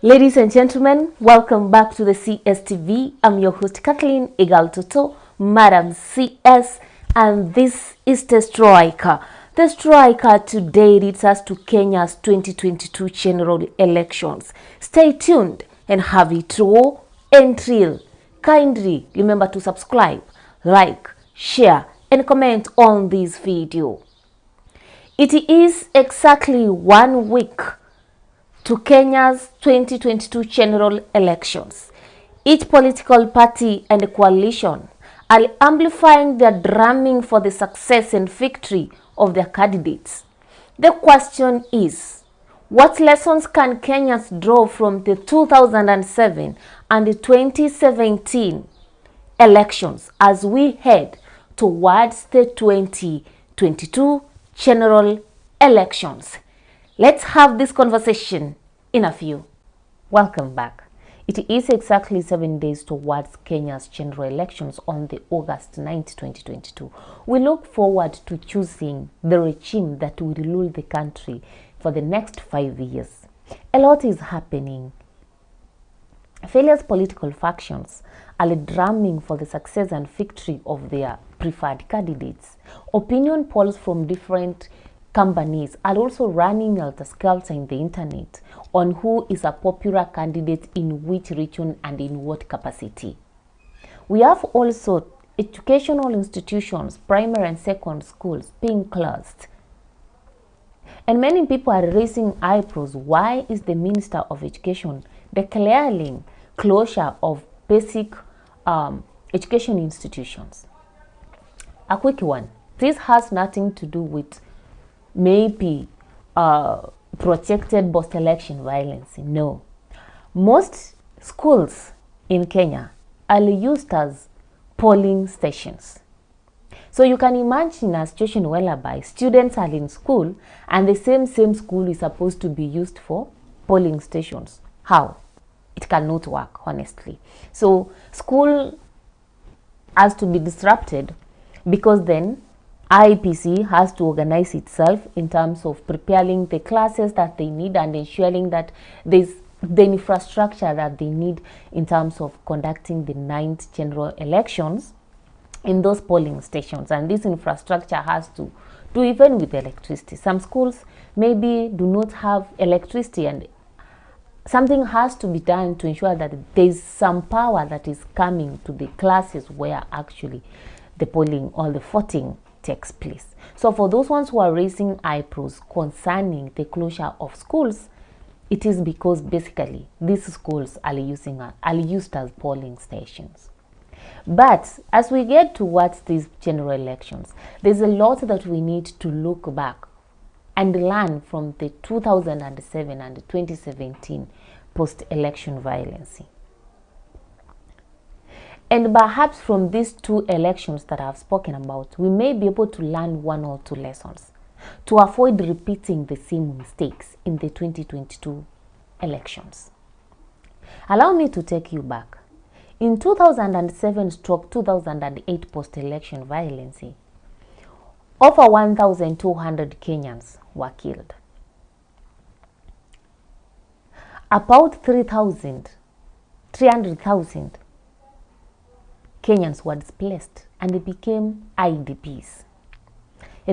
Ladies and gentlemen, welcome back to the CSTV. I'm your host Kathleen Igaltoto, Madam CS, and this is the Striker. The Striker today leads us to Kenya's 2022 general elections. Stay tuned and have it raw and real. Kindly remember to subscribe, like, share, and comment on this video. It is exactly 1 week to Kenya's 2022 general elections. Each political party and coalition are amplifying their drumming for the success and victory of their candidates. The question is, what lessons can Kenyans draw from the 2007 and the 2017 elections as we head towards the 2022 general elections? Let's have this conversation in a few. Welcome back. It is exactly 7 days towards Kenya's general elections on the August 9, 2022. We look forward to choosing the regime that will rule the country for the next 5 years. A lot is happening. Various political factions are drumming for the success and victory of their preferred candidates. Opinion polls from different companies are also running helter-skelter in the internet on who is a popular candidate in which region and in what capacity. We have also educational institutions, primary and secondary schools being closed. And many people are raising eyebrows. Why is the Minister of Education declaring closure of basic education institutions? A quick one. This has nothing to do with maybe protected post-election violence. No. Most schools in Kenya are used as polling stations. So you can imagine a situation whereby students are in school and the same school is supposed to be used for polling stations. How? It cannot work, honestly. So school has to be disrupted because then IEPC has to organize itself in terms of preparing the classes that they need and ensuring that there's the infrastructure that they need in terms of conducting the 9th general elections in those polling stations. And this infrastructure has to do even with electricity. Some schools maybe do not have electricity, and something has to be done to ensure that there's some power that is coming to the classes where actually the polling or the voting takes place. So for those ones who are raising eyebrows concerning the closure of schools, it is because basically these schools are used as polling stations. But as we get towards these general elections, there's a lot that we need to look back and learn from the 2007 and the 2017 post-election violence. And perhaps from these two elections that I've spoken about, we may be able to learn 1 or 2 lessons to avoid repeating the same mistakes in the 2022 elections. Allow me to take you back. In 2007-2008 post-election violence, over 1,200 Kenyans were killed. About 300,000 Kenyans were displaced and they became IDPs.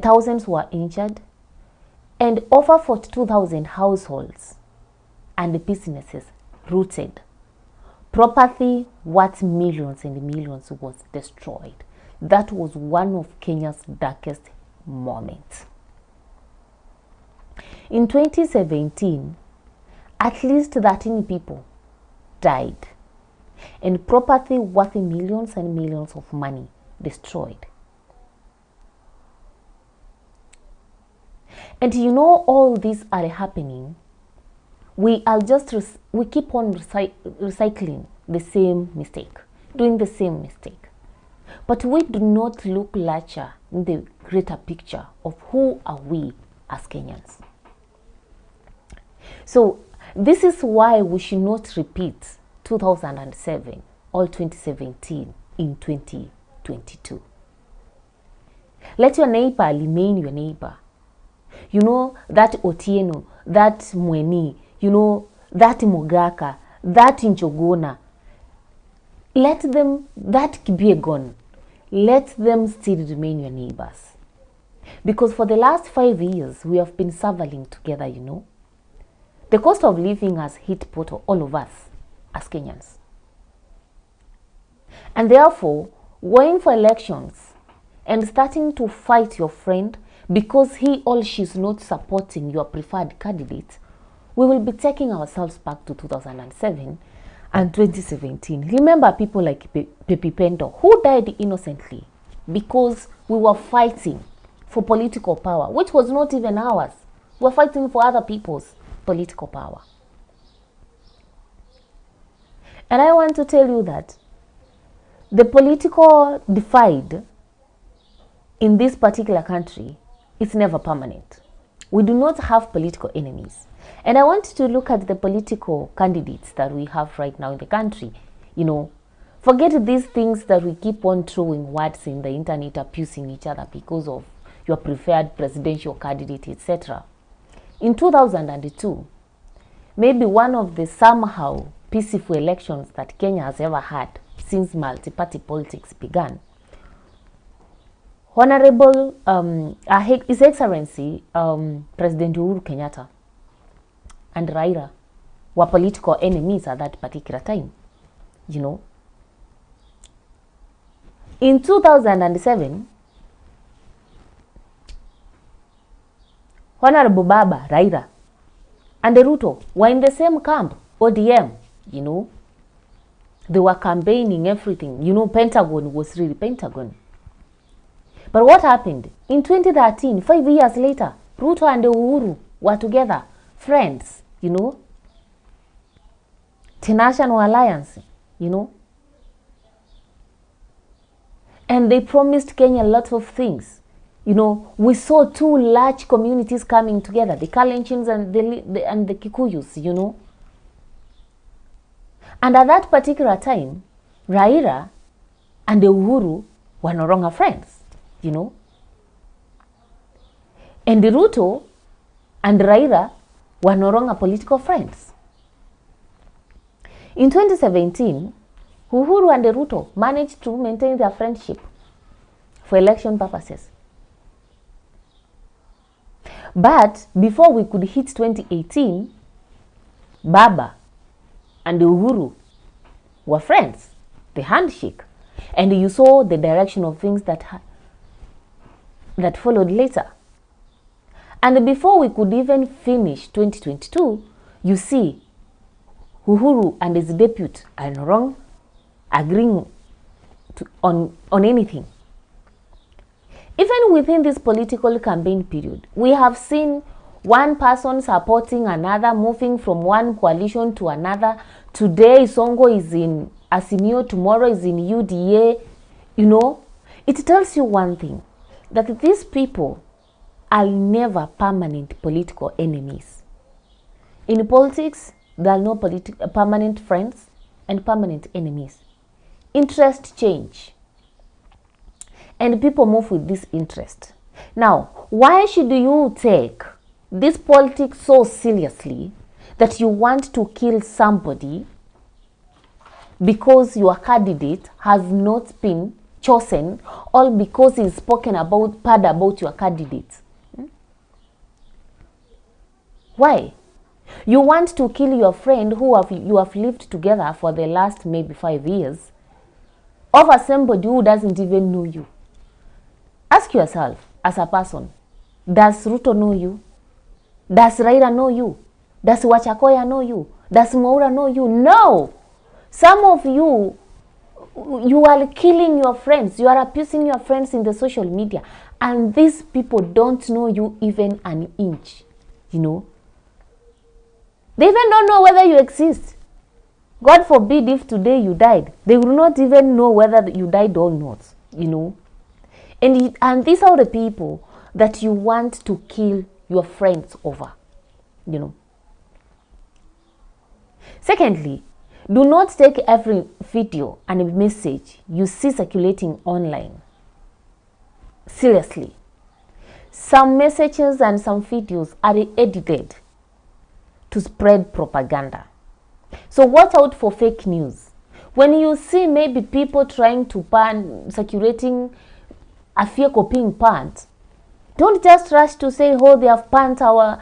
Thousands were injured, and over 42,000 households and businesses rooted. Property worth millions and millions was destroyed. That was one of Kenya's darkest moments. In 2017, at least 13 people died, and property worth millions and millions of money destroyed. And you know, all these are happening. We keep on recycling the same mistake, doing the same mistake. But we do not look larger in the greater picture of who are we as Kenyans. So this is why we should not repeat 2007 or 2017 in 2022. Let your neighbor remain your neighbor. You know, that Otieno, that Mweni, you know, that Mogaka, that Inchogona, let them, that Kibiegon, let them still remain your neighbors. Because for the last 5 years, we have been traveling together, you know. The cost of living has hit all of us as Kenyans. And therefore, going for elections and starting to fight your friend because he or she is not supporting your preferred candidate, we will be taking ourselves back to 2007 and 2017. Remember people like Pepe Pendo, who died innocently because we were fighting for political power, which was not even ours. We were fighting for other people's political power. And I want to tell you that the political divide in this particular country is never permanent. We do not have political enemies. And I want to look at the political candidates that we have right now in the country. You know, forget these things that we keep on throwing words in the internet, abusing each other because of your preferred presidential candidate, etc. In 2002, maybe one of the somehow peaceful elections that Kenya has ever had since multi-party politics began, Honorable His Excellency President Uhuru Kenyatta and Raila were political enemies at that particular time, you know. In 2007, Honorable Baba Raila and Ruto were in the same camp, ODM, you know. They were campaigning everything. You know, Pentagon was really Pentagon. But what happened? In 2013, 5 years later, Ruto and Uhuru were together, friends, you know. The National Alliance, you know. And they promised Kenya a lot of things. You know, we saw two large communities coming together, the Kalenjins and the Kikuyus, you know. And at that particular time, Raila and Uhuru were no longer friends, you know. And Ruto and Raila were no longer political friends. In 2017, Uhuru and Ruto managed to maintain their friendship for election purposes. But before we could hit 2018, Baba and Uhuru were friends, the handshake. And you saw the direction of things that followed later. And before we could even finish 2022, you see Uhuru and his deputy are no longer agreeing on anything. Even within this political campaign period, we have seen one person supporting another, moving from one coalition to another. Today, Songo is in Azimio, tomorrow is in UDA. You know, it tells you one thing, that these people are never permanent political enemies. In politics, there are no permanent friends and permanent enemies. Interests change. And people move with this interest. Now, why should you take this politics so seriously that you want to kill somebody because your candidate has not been chosen, or because he's spoken bad about your candidate? Why? You want to kill your friend who you have lived together for the last maybe 5 years over somebody who doesn't even know you. Ask yourself, as a person, does Ruto know you? Does Raila know you? Does Wachakoya know you? Does Mwaura know you? No! Some of you are killing your friends. You are abusing your friends in the social media. And these people don't know you even an inch. You know? They even don't know whether you exist. God forbid if today you died. They will not even know whether you died or not. You know? And these are the people that you want to kill your friends over, you know. Secondly, do not take every video and message you see circulating online seriously. Some messages and some videos are edited to spread propaganda. So watch out for fake news. When you see maybe people trying to circulating a vehicle being burnt, don't just rush to say, oh, they have burnt our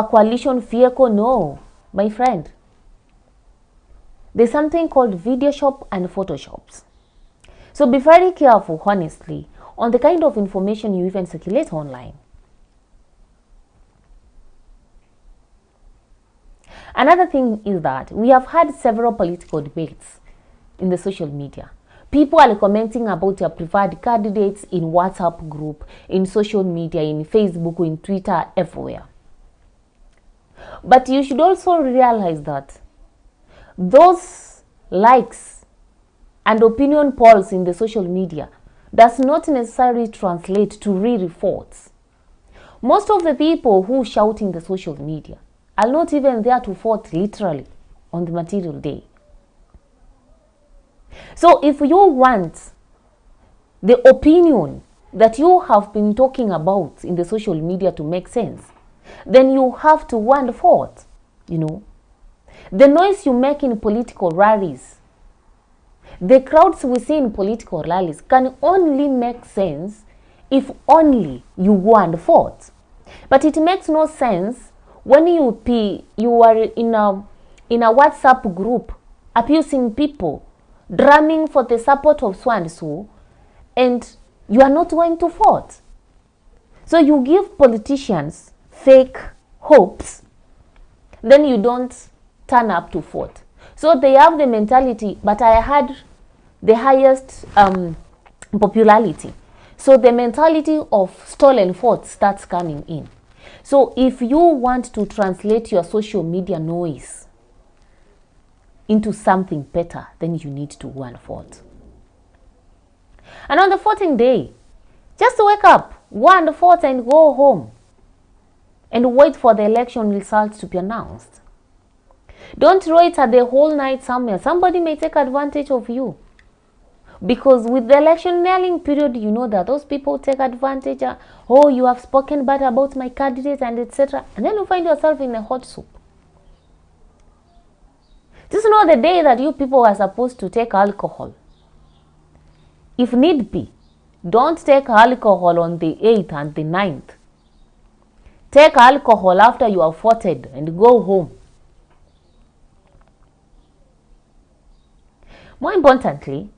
coalition vehicle. No, my friend. There's something called Videoshop and Photoshops. So be very careful, honestly, on the kind of information you even circulate online. Another thing is that we have had several political debates in the social media. People are commenting about their preferred candidates in WhatsApp group, in social media, in Facebook, in Twitter, everywhere. But you should also realize that those likes and opinion polls in the social media does not necessarily translate to real votes. Most of the people who shout in the social media are not even there to vote literally on the material day. So if you want the opinion that you have been talking about in the social media to make sense, then you have to want vote, you know. The noise you make in political rallies, the crowds we see in political rallies can only make sense if only you go and vote. But it makes no sense when you are in a WhatsApp group abusing people, drumming for the support of so and so, and you are not going to vote. So you give politicians fake hopes, then you don't turn up to vote. So they have the mentality, but I had the highest popularity. So the mentality of stolen votes starts coming in. So if you want to translate your social media noise into something better, then you need to go and vote. And on the 14th day, just wake up, go and vote and go home and wait for the election results to be announced. Don't wait at the whole night somewhere. Somebody may take advantage of you. Because with the election nailing period, you know that those people take advantage. Oh, you have spoken bad about my candidate and etc. And then you find yourself in a hot soup. Just know the day that you people are supposed to take alcohol. If need be, don't take alcohol on the 8th and the 9th. Take alcohol after you have voted and go home. More importantly,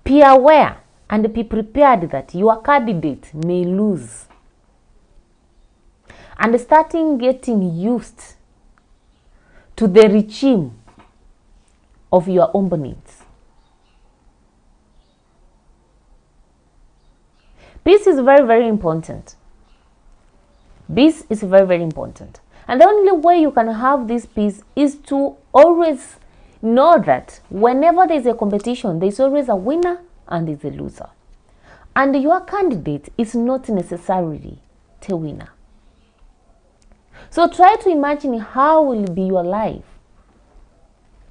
be aware and be prepared that your candidate may lose. And starting getting used to the regime of your opponents. Peace is very, very important. Peace is very, very important. And the only way you can have this peace is to always know that whenever there is a competition, there is always a winner and there is a loser. And your candidate is not necessarily the winner. So try to imagine how will be your life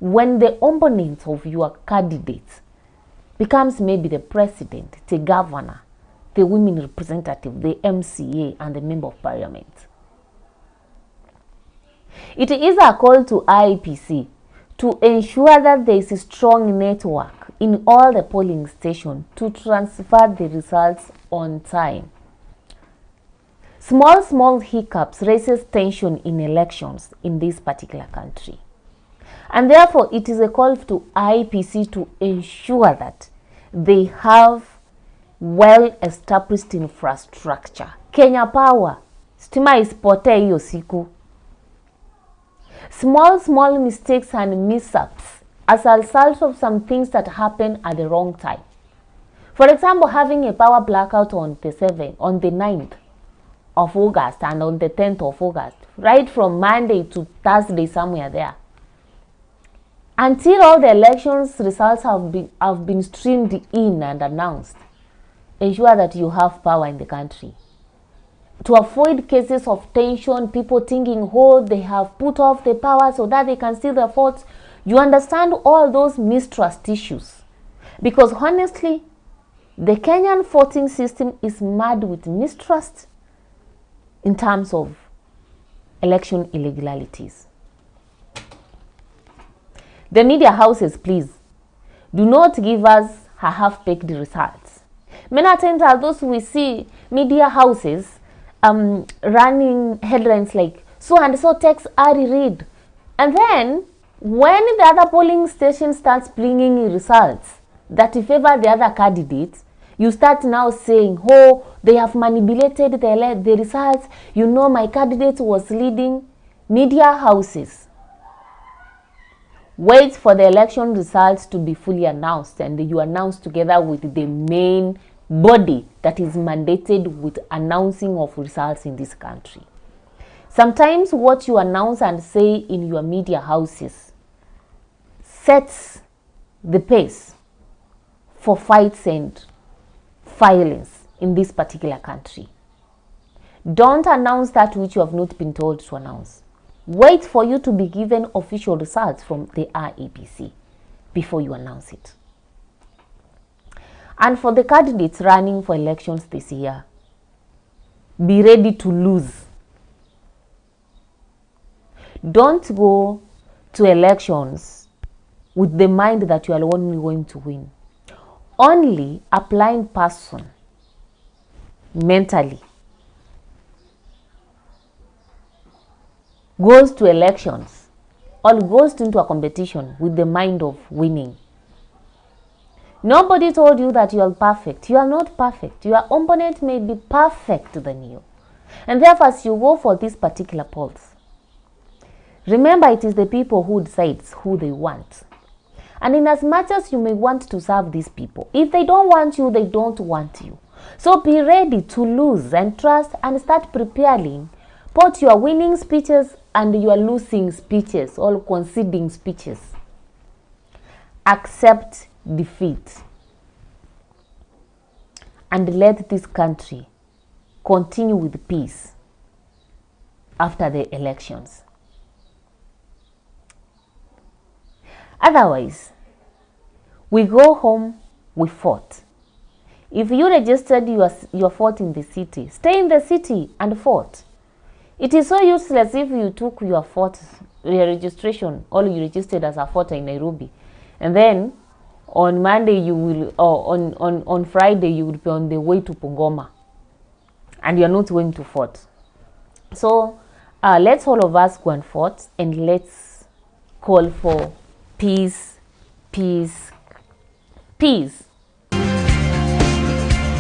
when the opponent of your candidate becomes maybe the president, the governor, the women representative, the MCA, and the member of parliament. It is a call to IEBC to ensure that there is a strong network in all the polling stations to transfer the results on time. Small hiccups raises tension in elections in this particular country. And therefore, it is a call to IEBC to ensure that they have well-established infrastructure. Kenya Power, stima isipotee hiyo siku. Small mistakes and mishaps as a result of some things that happen at the wrong time. For example, having a power blackout on the 9th of August and on the 10th of August, right from Monday to Thursday, somewhere there. Until all the elections results have been streamed in and announced, ensure that you have power in the country. To avoid cases of tension, people thinking, oh, they have put off the power so that they can steal their votes. You understand all those mistrust issues. Because honestly, the Kenyan voting system is mad with mistrust in terms of election irregularities. The media houses, please, do not give us a half-baked results. Many times are those we see media houses running headlines like so and so takes Ari Reid, and then when the other polling station starts bringing results that favor the other candidates, you start now saying, oh, they have manipulated the results. You know, my candidate was leading. Media houses, wait for the election results to be fully announced, and you announce together with the main body that is mandated with announcing of results in this country. Sometimes what you announce and say in your media houses sets the pace for fights and violence in this particular country. Don't announce that which you have not been told to announce. Wait for you to be given official results from the IEBC before you announce it. And for the candidates running for elections this year, be ready to lose. Don't go to elections with the mind that you are only going to win. Only a blind person mentally goes to elections or goes into a competition with the mind of winning. Nobody told you that you are perfect. You are not perfect. Your opponent may be perfect than you. And therefore, as you go for these particular polls, remember it is the people who decides who they want. And in as much as you may want to serve these people, if they don't want you, they don't want you. So be ready to lose and trust and start preparing both your winning speeches and your losing speeches or conceding speeches. Accept defeat and let this country continue with peace after the elections. Otherwise, we go home, we fought. If you registered your vote in the city, stay in the city and vote. It is so useless if you took your vote, your registration, or you registered as a voter in Nairobi, and then on Monday you will, or on Friday you will be on the way to Bungoma, and you are not going to vote. So let's all of us go and vote, and let's call for peace, peace, peace.